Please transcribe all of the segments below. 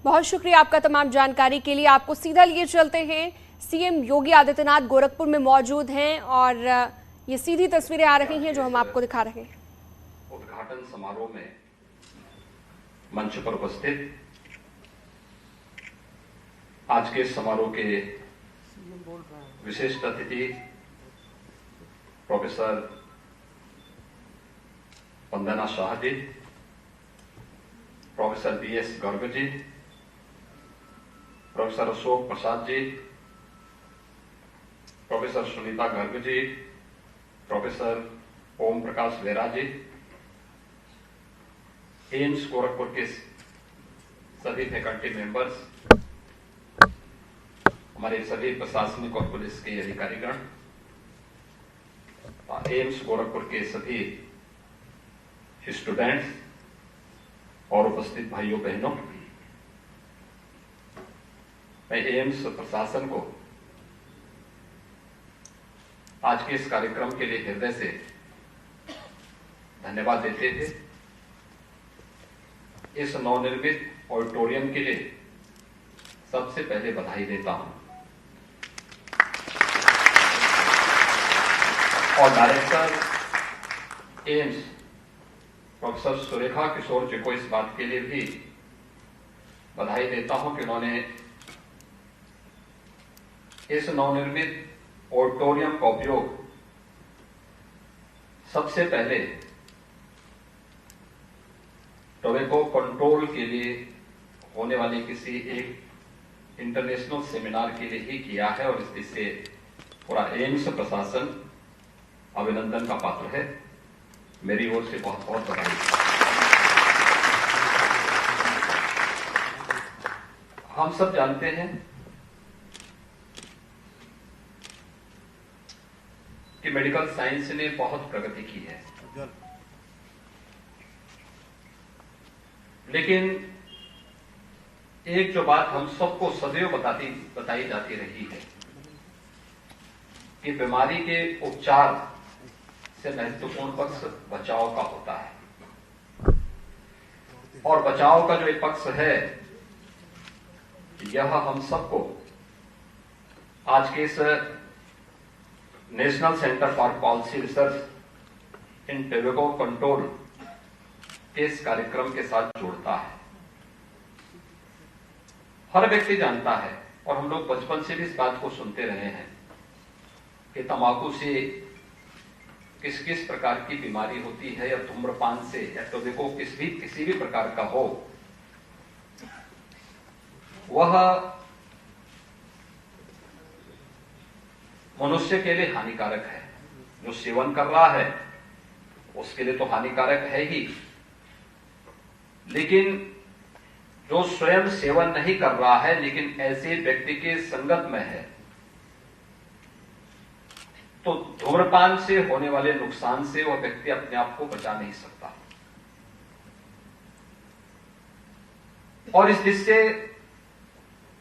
बहुत शुक्रिया आपका तमाम जानकारी के लिए। आपको सीधा लिए चलते हैं, सीएम योगी आदित्यनाथ गोरखपुर में मौजूद हैं और ये सीधी तस्वीरें आ रही हैं जो हम आपको दिखा रहे हैं। उद्घाटन समारोह में मंच पर उपस्थित आज के समारोह के विशिष्ट अतिथि प्रोफेसर वंदना Shah ji, professor BS Garg ji, professor Ashok Prasad ji, professor Sunita Garg ji, professor Om Prakash vera जी, एम्स गोरखपुर के सभी फैकल्टी मेंबर्स, हमारे सभी प्रशासनिक और पुलिस के अधिकारीगण, एम्स गोरखपुर के सभी स्टूडेंट्स और उपस्थित भाइयों बहनों, मैं एम्स प्रशासन को आज के इस कार्यक्रम के लिए हृदय से धन्यवाद देते थे। इस नवनिर्मित ऑडिटोरियम के लिए सबसे पहले बधाई देता हूं और डायरेक्टर एम्स प्रोफेसर सुरेखा किशोर जी को इस बात के लिए भी बधाई देता हूं कि उन्होंने इस नवनिर्मित ऑडिटोरियम का उपयोग सबसे पहले टोबैको कंट्रोल के लिए होने वाले किसी एक इंटरनेशनल सेमिनार के लिए ही किया है और इससे पूरा एम्स प्रशासन अभिनंदन का पात्र है। मेरी ओर से बहुत बहुत बधाई। हम सब जानते हैं कि मेडिकल साइंस ने बहुत प्रगति की है, लेकिन एक जो बात हम सबको सदैव बताई जाती रही है कि बीमारी के उपचार से महत्वपूर्ण पक्ष बचाव का होता है और बचाव का जो एक पक्ष है यह हम सबको आज के इस national centre for policy research in tobacco control के इस कार्यक्रम के साथ जोड़ता है। हर व्यक्ति जानता है और हम लोग बचपन से भी इस बात को सुनते रहे हैं कि तंबाकू से किस किस प्रकार की बीमारी होती है या धूम्रपान से या टोबैको किसी भी प्रकार का हो, वह मनुष्य के लिए हानिकारक है। जो सेवन कर रहा है उसके लिए तो हानिकारक है ही, लेकिन जो स्वयं सेवन नहीं कर रहा है लेकिन ऐसे व्यक्ति के संगत में है तो धूम्रपान से होने वाले नुकसान से वह व्यक्ति अपने आप को बचा नहीं सकता। और इस दिशा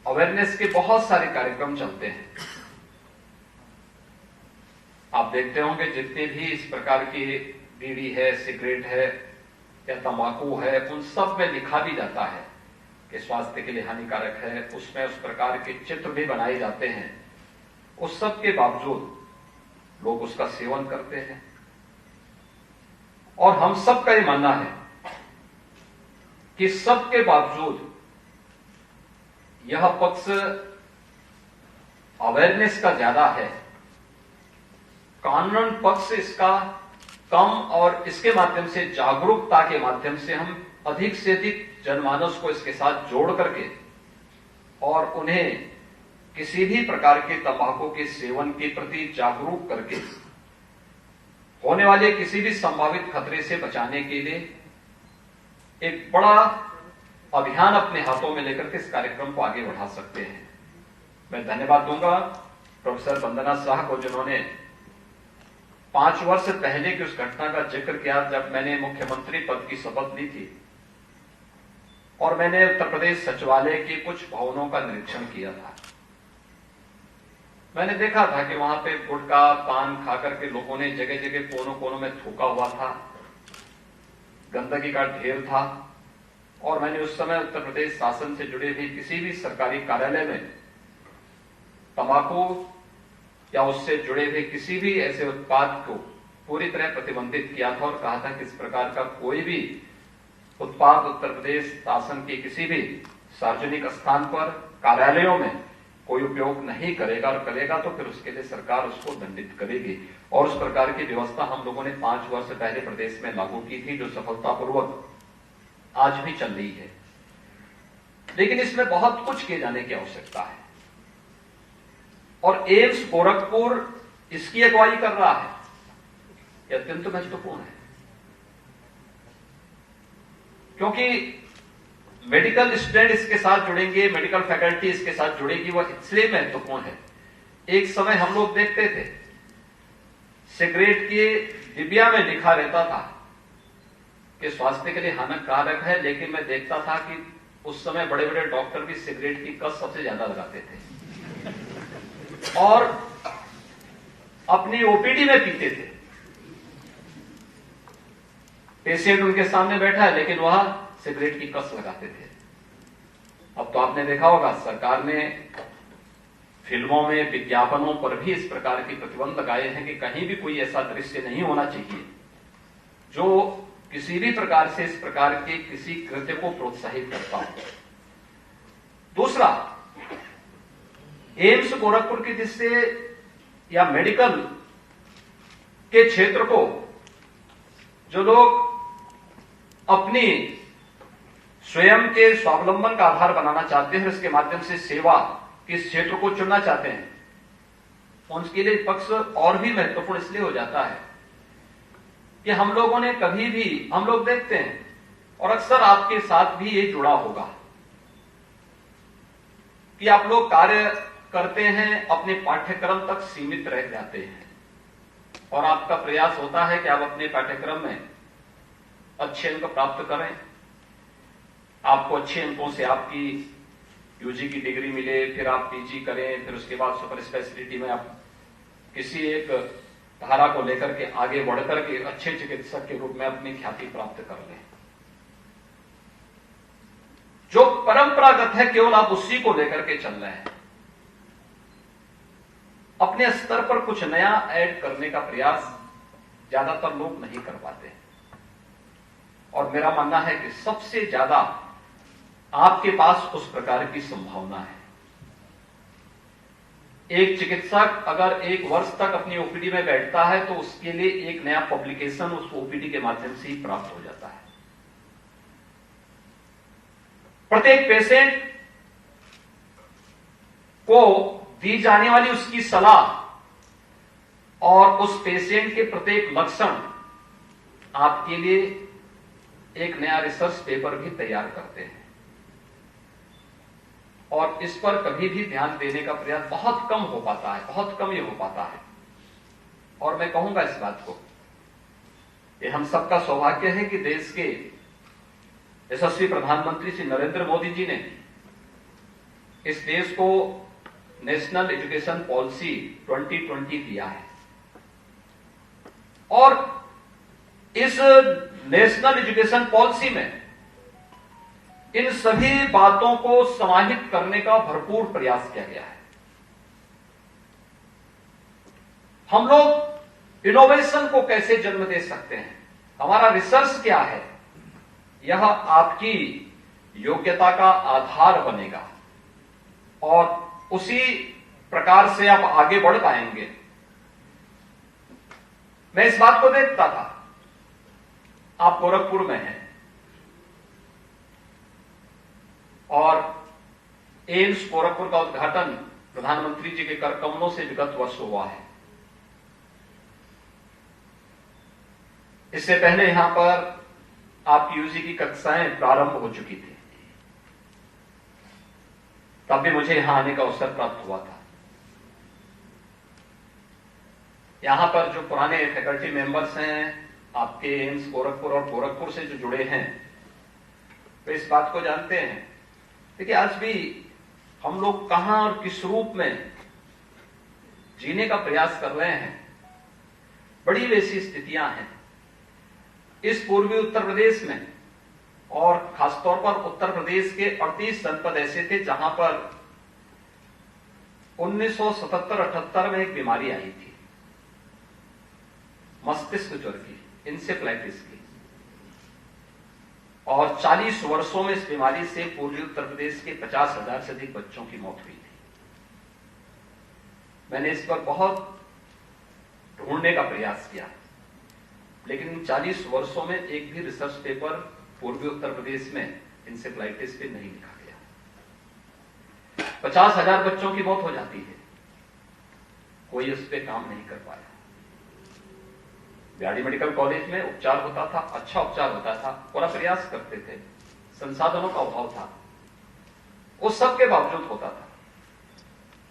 अवेयरनेस के बहुत सारे कार्यक्रम चलते हैं। आप देखते होंगे जितने भी इस प्रकार की बीड़ी है, सिगरेट है या तंबाकू है, उन सब में लिखा भी जाता है कि स्वास्थ्य के लिए हानिकारक है। उसमें उस प्रकार के चित्र भी बनाए जाते हैं। उस सब के बावजूद लोग उसका सेवन करते हैं और हम सबका ये मानना है कि सबके बावजूद यह पक्ष अवेयरनेस का ज्यादा है, कानून पक्ष इसका कम, और इसके माध्यम से जागरूकता के माध्यम से हम अधिक से अधिक जनमानस को इसके साथ जोड़ करके और उन्हें किसी भी प्रकार के तंबाकू के सेवन के प्रति जागरूक करके होने वाले किसी भी संभावित खतरे से बचाने के लिए एक बड़ा अभियान अपने हाथों में लेकर के इस कार्यक्रम को आगे बढ़ा सकते हैं। मैं धन्यवाद दूंगा प्रोफेसर वंदना शाह को, जिन्होंने 5 वर्ष पहले की उस घटना का जिक्र किया जब मैंने मुख्यमंत्री पद की शपथ ली थी और मैंने उत्तर प्रदेश सचिवालय के कुछ भवनों का निरीक्षण किया था। मैंने देखा था कि वहां पे गुटखा पान खा करके लोगों ने जगह जगह कोनों कोनों में थूका हुआ था, गंदगी का ढेर था और मैंने उस समय उत्तर प्रदेश शासन से जुड़े हुए किसी भी सरकारी कार्यालय में तंबाकू या उससे जुड़े हुए किसी भी ऐसे उत्पाद को पूरी तरह प्रतिबंधित किया था और कहा था कि इस प्रकार का कोई भी उत्पाद उत्तर प्रदेश शासन के किसी भी सार्वजनिक स्थान पर कार्यालयों में कोई उपयोग नहीं करेगा, और करेगा तो फिर उसके लिए सरकार उसको दंडित करेगी। और उस प्रकार की व्यवस्था हम लोगों ने 5 वर्ष पहले प्रदेश में लागू की थी, जो सफलतापूर्वक आज भी चल रही है। लेकिन इसमें बहुत कुछ किए जाने की आवश्यकता है और एम्स गोरखपुर इसकी अगुवाई कर रहा है। यह अत्यंत महत्वपूर्ण है क्योंकि मेडिकल स्टूडेंट इसके साथ जुड़ेंगे, मेडिकल फैकल्टी इसके साथ जुड़ेगी, वह इसलिए महत्वपूर्ण है। एक समय हम लोग देखते थे सिगरेट के डिबिया में लिखा रहता था कि स्वास्थ्य के लिए हानिकारक है, लेकिन मैं देखता था कि उस समय बड़े बड़े डॉक्टर भी सिगरेट की कस सबसे ज्यादा लगाते थे और अपनी ओपीडी में पीते थे। पेशेंट उनके सामने बैठा है लेकिन वह सिगरेट की कस लगाते थे। अब तो आपने देखा होगा सरकार ने फिल्मों में, विज्ञापनों पर भी इस प्रकार की प्रतिबंध लगाए हैं कि कहीं भी कोई ऐसा दृश्य नहीं होना चाहिए जो किसी भी प्रकार से इस प्रकार के किसी कृत्य को प्रोत्साहित करता हो। दूसरा, एम्स गोरखपुर की जिससे या मेडिकल के क्षेत्र को जो लोग अपनी स्वयं के स्वावलंबन का आधार बनाना चाहते हैं, इसके माध्यम से सेवा के इस क्षेत्र को चुनना चाहते हैं, उनके लिए पक्ष और भी महत्वपूर्ण इसलिए हो जाता है कि हम लोगों ने कभी भी, हम लोग देखते हैं और अक्सर आपके साथ भी ये जुड़ा होगा कि आप लोग कार्य करते हैं, अपने पाठ्यक्रम तक सीमित रह जाते हैं और आपका प्रयास होता है कि आप अपने पाठ्यक्रम में अच्छे अंक प्राप्त करें, आपको अच्छे अंकों से आपकी यूजी की डिग्री मिले, फिर आप पीजी करें, फिर उसके बाद सुपर स्पेशलिटी में आप किसी एक धारा को लेकर के आगे बढ़कर के अच्छे चिकित्सक के रूप में अपनी ख्याति प्राप्त कर लें। जो परंपरागत है केवल आप उसी को लेकर के चल रहे हैं। अपने स्तर पर कुछ नया ऐड करने का प्रयास ज्यादातर लोग नहीं कर पाते और मेरा मानना है कि सबसे ज्यादा आपके पास उस प्रकार की संभावना है। एक चिकित्सक अगर 1 वर्ष तक अपनी ओपीडी में बैठता है तो उसके लिए एक नया पब्लिकेशन उस ओपीडी के माध्यम से ही प्राप्त हो जाता है। प्रत्येक पेशेंट को दी जाने वाली उसकी सलाह और उस पेशेंट के प्रत्येक लक्षण आपके लिए एक नया रिसर्च पेपर भी तैयार करते हैं और इस पर कभी भी ध्यान देने का प्रयास बहुत कम हो पाता है, बहुत कम ये हो पाता है। और मैं कहूंगा इस बात को, ये हम सबका सौभाग्य है कि देश के यशस्वी प्रधानमंत्री श्री नरेंद्र मोदी जी ने इस देश को नेशनल एजुकेशन पॉलिसी 2020 दिया है और इस नेशनल एजुकेशन पॉलिसी में इन सभी बातों को समाहित करने का भरपूर प्रयास किया गया है। हम लोग इनोवेशन को कैसे जन्म दे सकते हैं, हमारा रिसर्च क्या है, यह आपकी योग्यता का आधार बनेगा और उसी प्रकार से आप आगे बढ़ पाएंगे। मैं इस बात को देखता था, आप गोरखपुर में हैं और एम्स गोरखपुर का उद्घाटन प्रधानमंत्री जी के कर कमलों से विगत वर्ष हुआ है। इससे पहले यहां पर आपकी यूजी की कक्षाएं प्रारंभ हो चुकी थी, तब भी मुझे यहां आने का अवसर प्राप्त हुआ था। यहां पर जो पुराने फैकल्टी मेंबर्स हैं आपके एम्स गोरखपुर और गोरखपुर से जो जुड़े हैं, वे इस बात को जानते हैं। देखिए, आज भी हम लोग कहां और किस रूप में जीने का प्रयास कर रहे हैं, बड़ी वैसी स्थितियां हैं इस पूर्वी उत्तर प्रदेश में और खासतौर पर उत्तर प्रदेश के 38 जनपद ऐसे थे जहां पर 1977-78 में एक बीमारी आई थी, मस्तिष्क ज्वर की, इंसेफ्लाइटिस की, और 40 वर्षों में इस बीमारी से पूर्वी उत्तर प्रदेश के 50,000 से अधिक बच्चों की मौत हुई थी। मैंने इस पर बहुत ढूंढने का प्रयास किया, लेकिन इन 40 वर्षों में एक भी रिसर्च पेपर पूर्वी उत्तर प्रदेश में इंसेफ्लाइटिस पे नहीं लिखा गया। 50,000 बच्चों की मौत हो जाती है, कोई उस पर काम नहीं कर पाया। बिहाड़ी मेडिकल कॉलेज में उपचार होता था, अच्छा उपचार होता था, पूरा प्रयास करते थे, संसाधनों का अभाव था, उस सब के बावजूद होता था।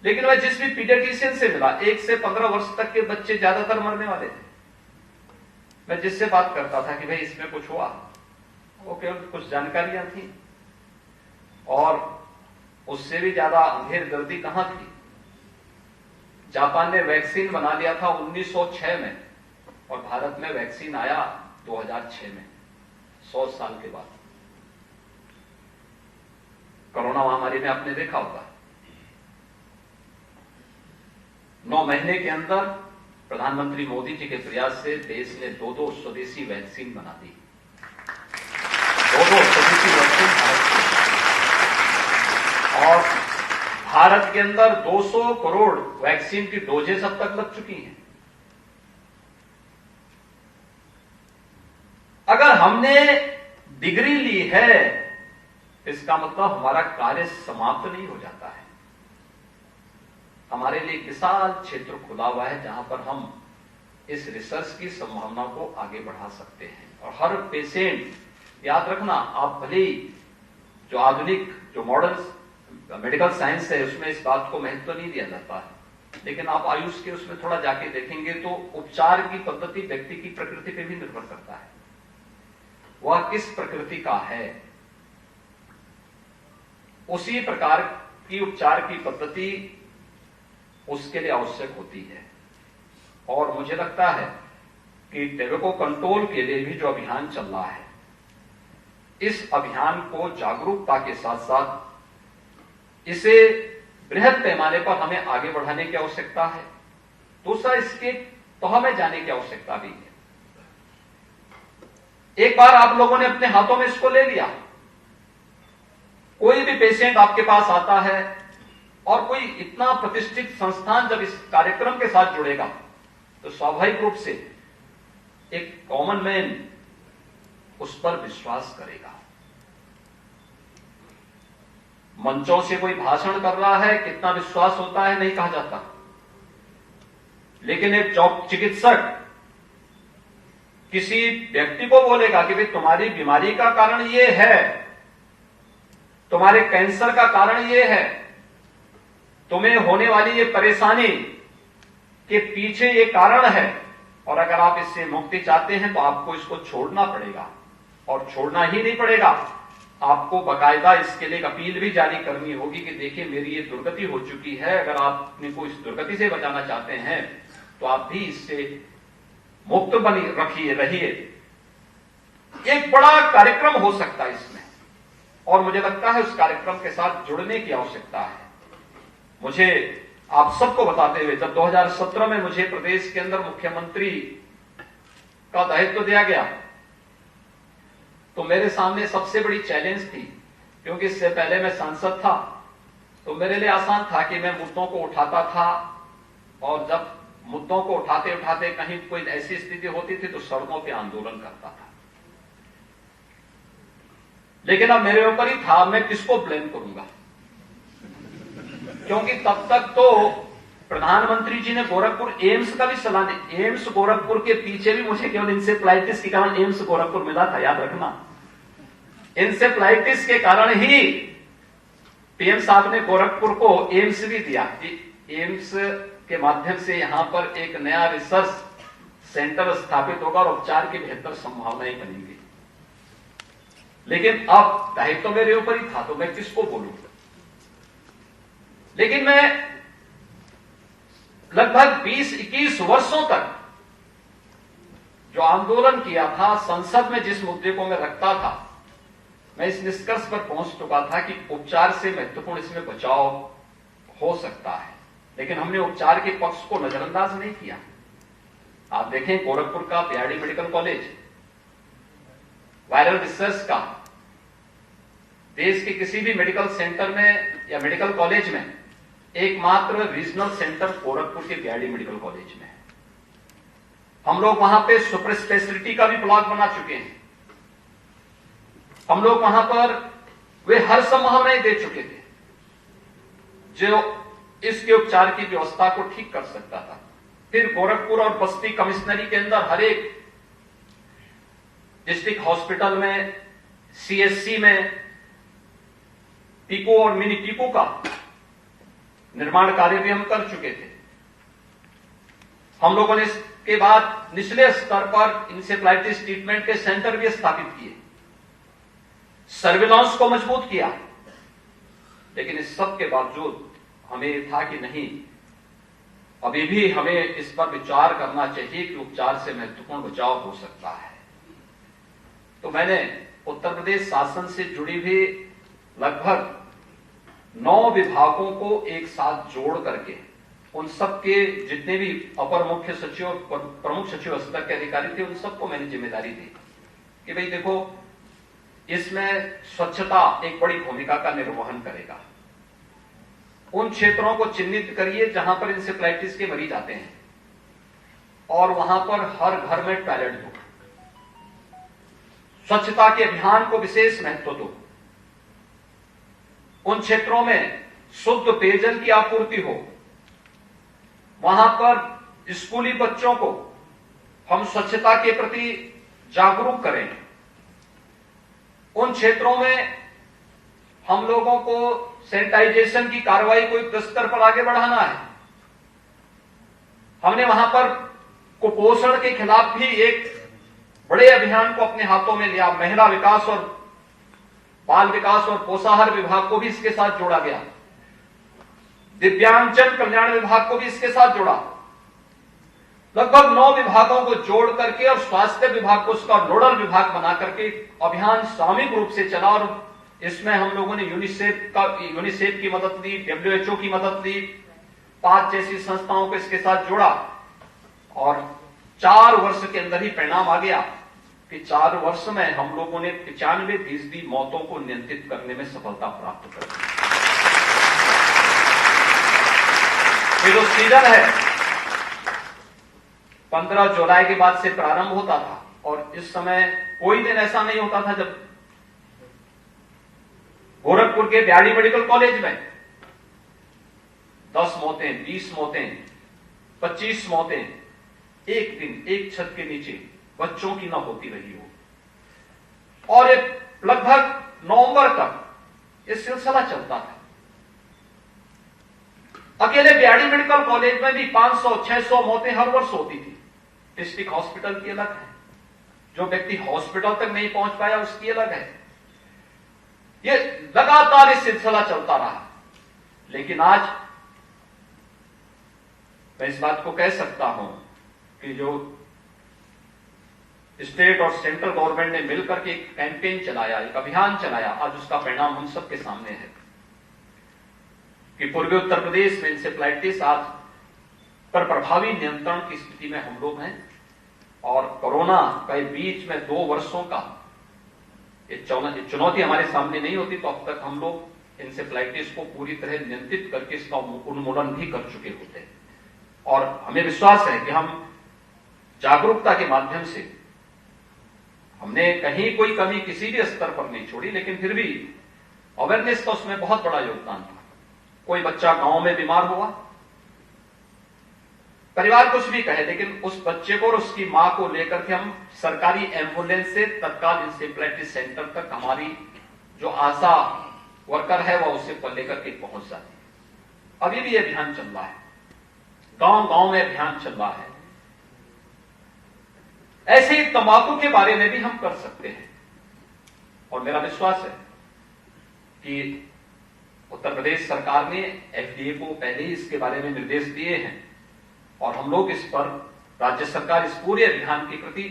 लेकिन मैं जिस भी पीडियाट्रिशियन से मिला, 1 से 15 वर्ष तक के बच्चे ज्यादातर मरने वाले थे। मैं जिससे बात करता था कि भाई इसमें कुछ हुआ, वो केवल कुछ जानकारियां थी, और उससे भी ज्यादा अंधेर गर्दी कहां थी। जापान ने वैक्सीन बना लिया था 1906 में, और भारत में वैक्सीन आया 2006 में, 100 साल के बाद। कोरोना महामारी में आपने देखा होगा, 9 महीने के अंदर प्रधानमंत्री मोदी जी के प्रयास से देश ने 2 स्वदेशी वैक्सीन बना दी। 2 स्वदेशी वैक्सीन और भारत के अंदर 200 करोड़ वैक्सीन की डोजेस अब तक लग चुकी हैं। अगर हमने डिग्री ली है, इसका मतलब हमारा कार्य समाप्त नहीं हो जाता है। हमारे लिए विशाल क्षेत्र खुला हुआ है जहां पर हम इस रिसर्च की संभावना को आगे बढ़ा सकते हैं। और हर पेशेंट, याद रखना, आप भले जो आधुनिक, जो मॉडर्न मेडिकल साइंस है, उसमें इस बात को महत्व नहीं दिया जाता है, लेकिन आप आयुष के उसमें थोड़ा जाके देखेंगे तो उपचार की पद्धति व्यक्ति की प्रकृति पर भी निर्भर करता है। वह किस प्रकृति का है, उसी प्रकार की उपचार की पद्धति उसके लिए आवश्यक होती है। और मुझे लगता है कि टैबेको कंट्रोल के लिए भी जो अभियान चल रहा है, इस अभियान को जागरूकता के साथ साथ इसे बृहद पैमाने पर हमें आगे बढ़ाने की आवश्यकता है। दूसरा, इसके तह में जाने की आवश्यकता भी है। एक बार आप लोगों ने अपने हाथों में इसको ले लिया, कोई भी पेशेंट आपके पास आता है और कोई इतना प्रतिष्ठित संस्थान जब इस कार्यक्रम के साथ जुड़ेगा तो स्वाभाविक रूप से एक कॉमन मैन उस पर विश्वास करेगा। मंचों से कोई भाषण कर रहा है, कितना विश्वास होता है नहीं कहा जाता, लेकिन एक चिकित्सक किसी व्यक्ति को बोलेगा कि भाई तुम्हारी बीमारी का कारण ये है, तुम्हारे कैंसर का कारण ये है, तुम्हें होने वाली ये परेशानी के पीछे ये कारण है, और अगर आप इससे मुक्ति चाहते हैं तो आपको इसको छोड़ना पड़ेगा। और छोड़ना ही नहीं पड़ेगा, आपको बाकायदा इसके लिए एक अपील भी जारी करनी होगी कि देखिए मेरी ये दुर्गति हो चुकी है, अगर आप अपने को इस दुर्गति से बचाना चाहते हैं तो आप भी इससे मुक्त बनी रहिए। एक बड़ा कार्यक्रम हो सकता है इसमें, और मुझे लगता है उस कार्यक्रम के साथ जुड़ने की आवश्यकता है। मुझे आप सबको बताते हुए, जब 2017 में मुझे प्रदेश के अंदर मुख्यमंत्री का दायित्व दिया गया तो मेरे सामने सबसे बड़ी चैलेंज थी, क्योंकि इससे पहले मैं सांसद था तो मेरे लिए आसान था कि मैं मुद्दों को उठाता था, और जब मुद्दों को उठाते उठाते कहीं कोई ऐसी स्थिति होती थी तो सड़कों पे आंदोलन करता था। लेकिन अब मेरे ऊपर ही था, मैं किसको ब्लेम करूंगा, क्योंकि तब तक तो प्रधानमंत्री जी ने गोरखपुर एम्स का भी सलाह दी। एम्स गोरखपुर के पीछे भी मुझे केवल इंसेफ्लाइटिस के कारण एम्स गोरखपुर मिला था, याद रखना। इंसेफ्लाइटिस के कारण ही पीएम साहब ने गोरखपुर को एम्स भी दिया कि एम्स के माध्यम से यहां पर एक नया रिसर्च सेंटर स्थापित होगा और उपचार की बेहतर संभावनाएं बनेंगी। लेकिन अब दायित्व तो मेरे ऊपर ही था तो मैं किसको बोलूं। लेकिन मैं लगभग 20-21 वर्षों तक जो आंदोलन किया था, संसद में जिस मुद्दे को मैं रखता था, मैं इस निष्कर्ष पर पहुंच चुका था कि उपचार से महत्वपूर्ण इसमें बचाव हो सकता है, लेकिन हमने उपचार के पक्ष को नजरअंदाज नहीं किया। आप देखें गोरखपुर का BRD medical college viral research का देश के किसी भी मेडिकल सेंटर में या मेडिकल कॉलेज में एकमात्र रीजनल सेंटर गोरखपुर के बीआरडी मेडिकल कॉलेज में है। हम लोग वहां पे सुपर स्पेशलिटी का भी ब्लॉक बना चुके हैं। हम लोग वहां पर वे हर संभावनाएं दे चुके थे जो इसके उपचार की व्यवस्था को ठीक कर सकता था। फिर गोरखपुर और बस्ती कमिश्नरी के अंदर हर एक डिस्ट्रिक्ट हॉस्पिटल में, सीएससी में टीपू और मिनी टीपू का निर्माण कार्य भी हम कर चुके थे। हम लोगों ने इसके बाद निचले स्तर पर इंसेफ्लाइटिस ट्रीटमेंट के सेंटर भी स्थापित किए, सर्विलांस को मजबूत किया। लेकिन इस सब के बावजूद हमें था कि नहीं, अभी भी हमें इस पर विचार करना चाहिए कि उपचार से महत्वपूर्ण बचाव हो सकता है। तो मैंने उत्तर प्रदेश शासन से जुड़ी हुई लगभग 9 विभागों को एक साथ जोड़ करके उन सब के जितने भी अपर मुख्य सचिव और प्रमुख सचिव स्तर के अधिकारी थे, उन सबको मैंने जिम्मेदारी दी कि भाई देखो, इसमें स्वच्छता एक बड़ी भूमिका का निर्वहन करेगा। उन क्षेत्रों को चिन्हित करिए जहां पर इंसेफ्लाइटिस के मरीज आते हैं और वहां पर हर घर में टॉयलेट हो। स्वच्छता के अभियान को विशेष महत्व दो। उन क्षेत्रों में शुद्ध पेयजल की आपूर्ति हो। वहां पर स्कूली बच्चों को हम स्वच्छता के प्रति जागरूक करें। उन क्षेत्रों में हम लोगों को सैनिटाइजेशन की कार्रवाई को एक स्तर पर आगे बढ़ाना है। हमने वहां पर कुपोषण के खिलाफ भी एक बड़े अभियान को अपने हाथों में लिया। महिला विकास और बाल विकास और पोषाहार विभाग को भी इसके साथ जोड़ा गया। दिव्यांगजन कल्याण विभाग को भी इसके साथ जोड़ा। लगभग 9 विभागों को जोड़ करके और स्वास्थ्य विभाग को उसका नोडल विभाग बना करके अभियान सामूहिक रूप से चला। और इसमें हम लोगों ने यूनिसेफ की मदद ली, WHO की मदद ली, 5 जैसी संस्थाओं को इसके साथ जोड़ा और 4 वर्ष के अंदर ही परिणाम आ गया कि 4 वर्ष में हम लोगों ने 95% मौतों को नियंत्रित करने में सफलता प्राप्त कर ली। ये जो सीजन है 15 जुलाई के बाद से प्रारंभ होता था और इस समय कोई दिन ऐसा नहीं होता था जब गोरखपुर के बीआरडी मेडिकल कॉलेज में 10 मौतें, 20 मौतें, 25 मौतें एक दिन एक छत के नीचे बच्चों की न होती रही हो। और लगभग नवंबर तक ये सिलसिला चलता था। अकेले बीआरडी मेडिकल कॉलेज में भी 500-600 मौतें हर वर्ष होती थी। डिस्ट्रिक्ट हॉस्पिटल की अलग है, जो व्यक्ति हॉस्पिटल तक नहीं पहुंच पाया उसकी अलग है। ये लगातार ये सिलसिला चलता रहा। लेकिन आज मैं इस बात को कह सकता हूं कि जो स्टेट और सेंट्रल गवर्नमेंट ने मिलकर के एक कैंपेन चलाया, एक अभियान चलाया, आज उसका परिणाम हम सबके सामने है कि पूर्वी उत्तर प्रदेश में इंसेफ्लाइटिस आज पर प्रभावी नियंत्रण की स्थिति में हम लोग हैं। और कोरोना के बीच में 2 वर्षों का ये चुनौती हमारे सामने नहीं होती तो अब तक हम लोग इंसेफ्लाइटिस को पूरी तरह नियंत्रित करके इसका उन्मूलन भी कर चुके होते। और हमें विश्वास है कि हम जागरूकता के माध्यम से हमने कहीं कोई कमी किसी भी स्तर पर नहीं छोड़ी, लेकिन फिर भी अवेयरनेस का उसमें बहुत बड़ा योगदान था। कोई बच्चा गांव में बीमार हुआ, परिवार कुछ भी कहे, लेकिन उस बच्चे को और उसकी मां को लेकर के हम सरकारी एम्बुलेंस से तत्काल इंसेफ्लाइटिस सेंटर तक हमारी जो आशा वर्कर है वह उसे लेकर के पहुंच जाती है। अभी भी अभियान चल रहा है, गांव गांव में अभियान चल रहा है। ऐसे ही तंबाकू के बारे में भी हम कर सकते हैं और मेरा विश्वास है कि उत्तर प्रदेश सरकार ने FDA को पहले ही इसके बारे में निर्देश दिए हैं और हम लोग इस पर, राज्य सरकार इस पूरे अभियान के प्रति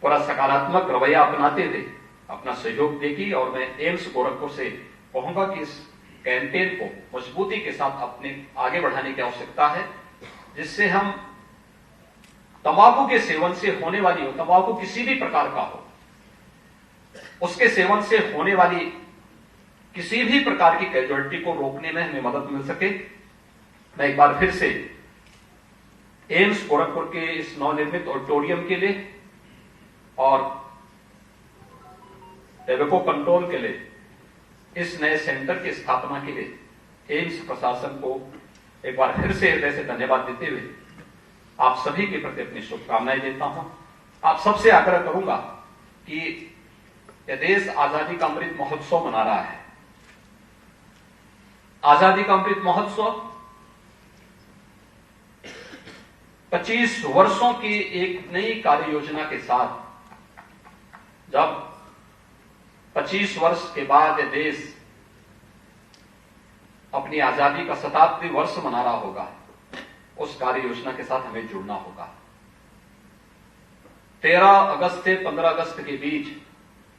पूरा सकारात्मक रवैया अपनाते हुए अपना सहयोग देगी और मैं एम्स गोरखपुर से कहूंगा कि इस कैंपेन को मजबूती के साथ अपने आगे बढ़ाने की आवश्यकता है, जिससे हम तंबाकू के सेवन से होने वाली हो, तंबाकू किसी भी प्रकार का हो, उसके सेवन से होने वाली किसी भी प्रकार की कैजुअलिटी को रोकने में हमें मदद मिल सके। मैं एक बार फिर से एम्स गोरखपुर के इस नवनिर्मित ऑडिटोरियम के लिए और टैबेको कंट्रोल के लिए, इस नए सेंटर की स्थापना के लिए एम्स प्रशासन को एक बार फिर से हृदय से धन्यवाद देते हुए आप सभी के प्रति अपनी शुभकामनाएं देता हूं। आप सबसे आग्रह करूंगा कि यह देश आजादी का अमृत महोत्सव मना रहा है। आजादी का अमृत महोत्सव 25 वर्षों की एक नई कार्य योजना के साथ, जब 25 वर्ष के बाद यह देश अपनी आजादी का शताब्दी वर्ष मना रहा होगा, उस कार्य योजना के साथ हमें जुड़ना होगा। 13 अगस्त से 15 अगस्त के बीच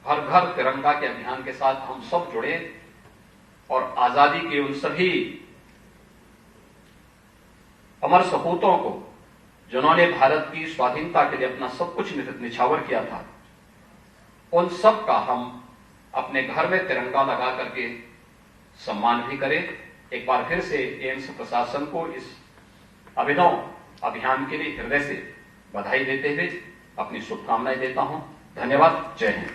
हर घर तिरंगा के अभियान के साथ हम सब जुड़े और आजादी के उन सभी अमर सपूतों को, जिन्होंने भारत की स्वाधीनता के लिए अपना सब कुछ निछावर किया था, उन सब का हम अपने घर में तिरंगा लगा करके सम्मान भी करें। एक बार फिर से एम्स प्रशासन को इस अभिनव अभियान के लिए हृदय से बधाई देते हुए अपनी शुभकामनाएं देता हूं। धन्यवाद। जय हिंद।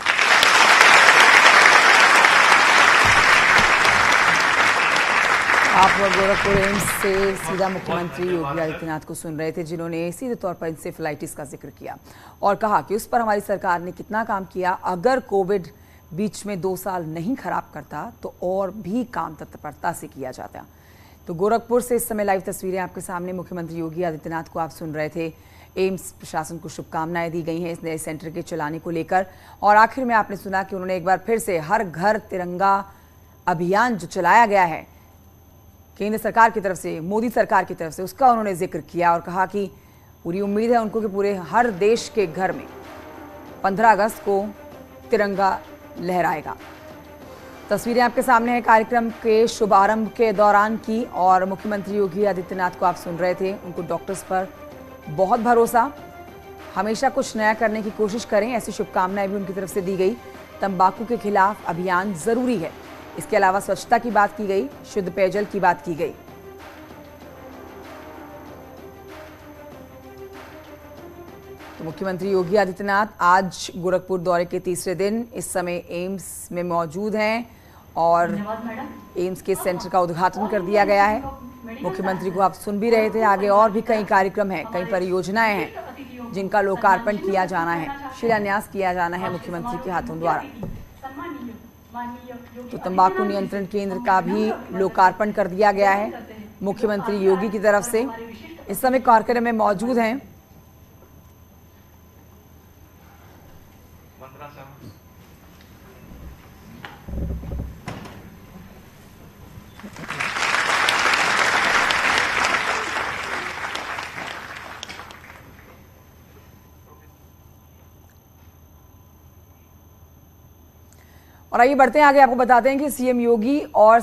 आप गोरखपुर एम्स से सीधा मुख्यमंत्री योगी आदित्यनाथ को सुन रहे थे, जिन्होंने सीधे तौर पर इंसेफेलाइटिस का जिक्र किया और कहा कि उस पर हमारी सरकार ने कितना काम किया। अगर कोविड बीच में 2 साल नहीं खराब करता तो और भी काम तत्परता से किया जाता। तो गोरखपुर से इस समय लाइव तस्वीरें आपके सामने। मुख्यमंत्री योगी आदित्यनाथ को आप सुन रहे थे। एम्स प्रशासन को शुभकामनाएं दी गई हैं इस नए सेंटर के चलाने को लेकर। और आखिर में आपने सुना कि उन्होंने एक बार फिर से हर घर तिरंगा अभियान जो चलाया गया है केंद्र सरकार की तरफ से, मोदी सरकार की तरफ से, उसका उन्होंने जिक्र किया और कहा कि पूरी उम्मीद है उनको कि पूरे हर देश के घर में 15 अगस्त को तिरंगा लहराएगा। तस्वीरें आपके सामने हैं कार्यक्रम के शुभारंभ के दौरान की और मुख्यमंत्री योगी आदित्यनाथ को आप सुन रहे थे। उनको डॉक्टर्स पर बहुत भरोसा, हमेशा कुछ नया करने की कोशिश करें, ऐसी शुभकामनाएं भी उनकी तरफ से दी गई। तंबाकू के खिलाफ अभियान जरूरी है। इसके अलावा स्वच्छता की बात की गई, शुद्ध पेयजल की बात की गई। तो मुख्यमंत्री योगी आदित्यनाथ आज गोरखपुर दौरे के तीसरे दिन इस समय एम्स में मौजूद हैं और एम्स के सेंटर का उद्घाटन कर दिया गया है। मुख्यमंत्री को आप सुन भी रहे थे। आगे और भी कई कार्यक्रम हैं, कई परियोजनाएं हैं जिनका लोकार्पण किया जाना है, शिलान्यास किया जाना है मुख्यमंत्री के हाथों द्वारा। तो तंबाकू नियंत्रण केंद्र का भी लोकार्पण कर दिया गया है मुख्यमंत्री योगी की तरफ से। इस समय कार्यक्रम में मौजूद हैं और आइए बढ़ते हैं आगे। आपको बताते हैं कि सीएम योगी और